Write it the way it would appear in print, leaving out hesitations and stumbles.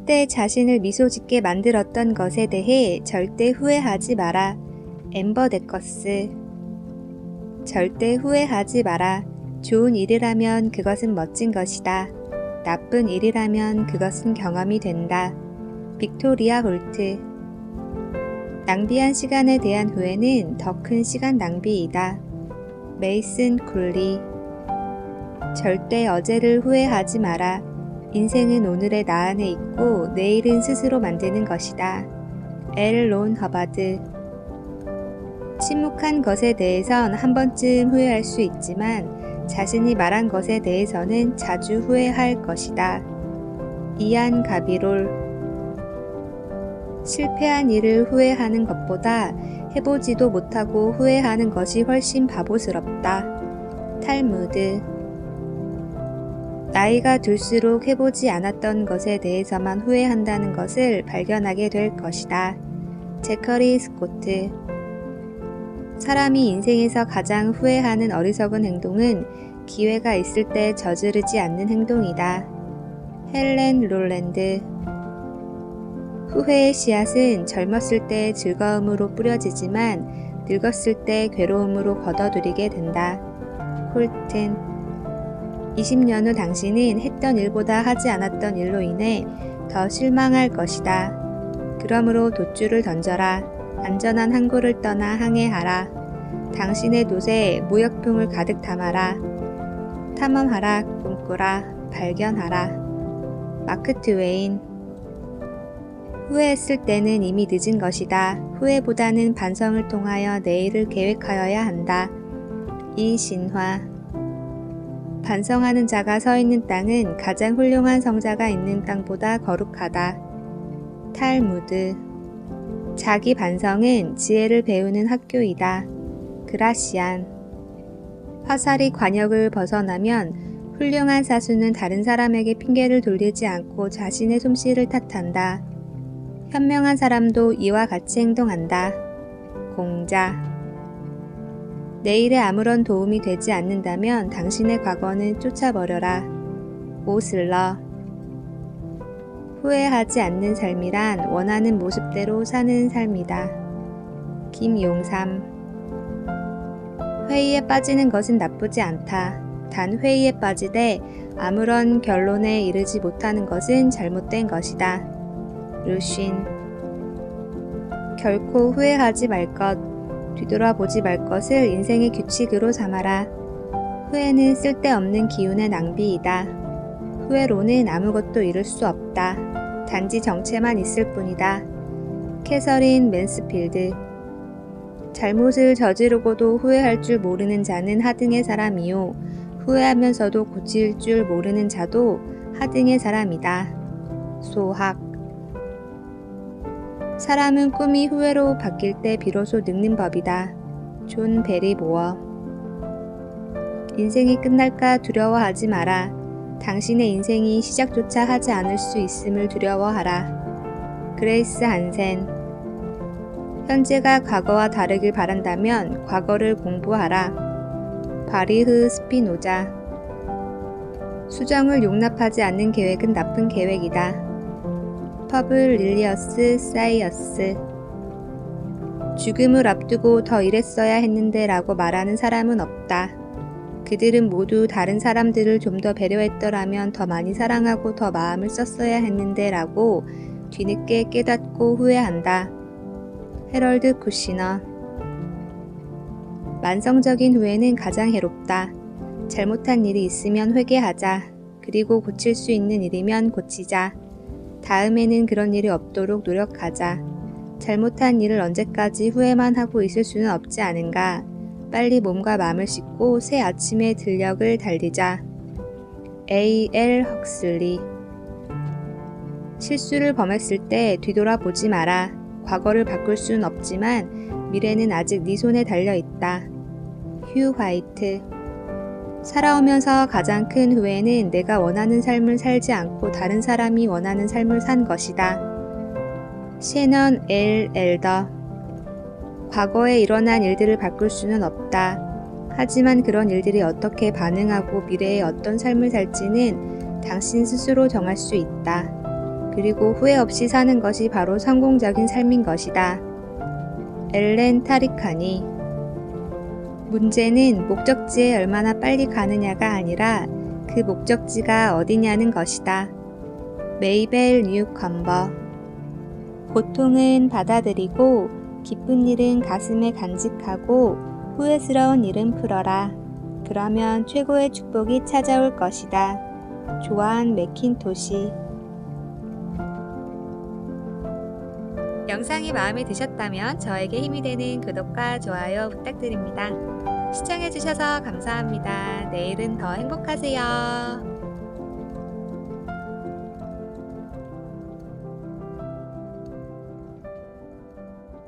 한때 자신을 미소 짓게 만들었던 것에 대해 절대 후회하지 마라. 앰버 데커스. 절대 후회하지 마라. 좋은 일이라면 그것은 멋진 것이다. 나쁜 일이라면 그것은 경험이 된다. 빅토리아 홀트. 낭비한 시간에 대한 후회는 더 큰 시간 낭비이다. 메이슨 쿨리. 절대 어제를 후회하지 마라. 인생은 오늘의 나 안에 있고 내일은 스스로 만드는 것이다. 엘 론 허바드. 침묵한 것에 대해선 한 번쯤 후회할 수 있지만 자신이 말한 것에 대해서는 자주 후회할 것이다. 이안 가비롤. 실패한 일을 후회하는 것보다 해보지도 못하고 후회하는 것이 훨씬 바보스럽다. 탈무드. 나이가 들수록 해보지 않았던 것에 대해서만 후회한다는 것을 발견하게 될 것이다. 제커리 스코트. 사람이 인생에서 가장 후회하는 어리석은 행동은 기회가 있을 때 저지르지 않는 행동이다. 헬렌 롤랜드. 후회의 씨앗은 젊었을 때 즐거움으로 뿌려지지만 늙었을 때 괴로움으로 걷어들이게 된다. 홀튼. 20년 후 당신은 했던 일보다 하지 않았던 일로 인해 더 실망할 것이다. 그러므로 돛줄을 던져라. 안전한 항구를 떠나 항해하라. 당신의 돛에 무역품을 가득 담아라. 탐험하라. 꿈꾸라. 발견하라. 마크 트웨인. 후회했을 때는 이미 늦은 것이다. 후회보다는 반성을 통하여 내일을 계획하여야 한다. 이신화. 반성하는 자가 서 있는 땅은 가장 훌륭한 성자가 있는 땅보다 거룩하다. 탈무드. 자기 반성은 지혜를 배우는 학교이다. 그라시안. 화살이 관역을 벗어나면 훌륭한 사수는 다른 사람에게 핑계를 돌리지 않고 자신의 솜씨를 탓한다. 현명한 사람도 이와 같이 행동한다. 공자. 내일에 아무런 도움이 되지 않는다면 당신의 과거는 쫓아버려라. 오슬러. 후회하지 않는 삶이란 원하는 모습대로 사는 삶이다. 김용삼. 회의에 빠지는 것은 나쁘지 않다. 단 회의에 빠지되 아무런 결론에 이르지 못하는 것은 잘못된 것이다. 루쉰. 결코 후회하지 말 것, 뒤돌아보지 말 것을 인생의 규칙으로 삼아라. 후회는 쓸데없는 기운의 낭비이다. 후회로는 아무것도 이룰 수 없다. 단지 정체만 있을 뿐이다. 캐서린 맨스필드. 잘못을 저지르고도 후회할 줄 모르는 자는 하등의 사람이요. 후회하면서도 고칠 줄 모르는 자도 하등의 사람이다. 소학. 사람은 꿈이 후회로 바뀔 때 비로소 늙는 법이다. 존 베리모어. 인생이 끝날까 두려워하지 마라. 당신의 인생이 시작조차 하지 않을 수 있음을 두려워하라. 그레이스 한센. 현재가 과거와 다르길 바란다면 과거를 공부하라. 바리흐 스피노자. 수정을 용납하지 않는 계획은 나쁜 계획이다. 퍼블 릴리어스 사이어스. 죽음을 앞두고 더 일했어야 했는데 라고 말하는 사람은 없다. 그들은 모두 다른 사람들을 좀 더 배려했더라면 더 많이 사랑하고 더 마음을 썼어야 했는데 라고 뒤늦게 깨닫고 후회한다. 해럴드 쿠시너. 만성적인 후회는 가장 해롭다. 잘못한 일이 있으면 회개하자. 그리고 고칠 수 있는 일이면 고치자. 다음에는 그런 일이 없도록 노력하자. 잘못한 일을 언제까지 후회만 하고 있을 수는 없지 않은가. 빨리 몸과 마음을 씻고 새 아침의 들녘을 달리자. A.L. 헉슬리. 실수를 범했을 때 뒤돌아보지 마라. 과거를 바꿀 수는 없지만 미래는 아직 네 손에 달려있다. 휴 화이트. 살아오면서 가장 큰 후회는 내가 원하는 삶을 살지 않고 다른 사람이 원하는 삶을 산 것이다. 셰넌 L. 엘더. 과거에 일어난 일들을 바꿀 수는 없다. 하지만 그런 일들이 어떻게 반응하고 미래에 어떤 삶을 살지는 당신 스스로 정할 수 있다. 그리고 후회 없이 사는 것이 바로 성공적인 삶인 것이다. 엘렌 타리카니. 문제는 목적지에 얼마나 빨리 가느냐가 아니라 그 목적지가 어디냐는 것이다. 메이벨 뉴컴버. 고통은 받아들이고 기쁜 일은 가슴에 간직하고 후회스러운 일은 풀어라. 그러면 최고의 축복이 찾아올 것이다. 조안 맥킨토시. 영상이 마음에 드셨다면 저에게 힘이 되는 구독과 좋아요 부탁드립니다. 시청해주셔서 감사합니다. 내일은 더 행복하세요.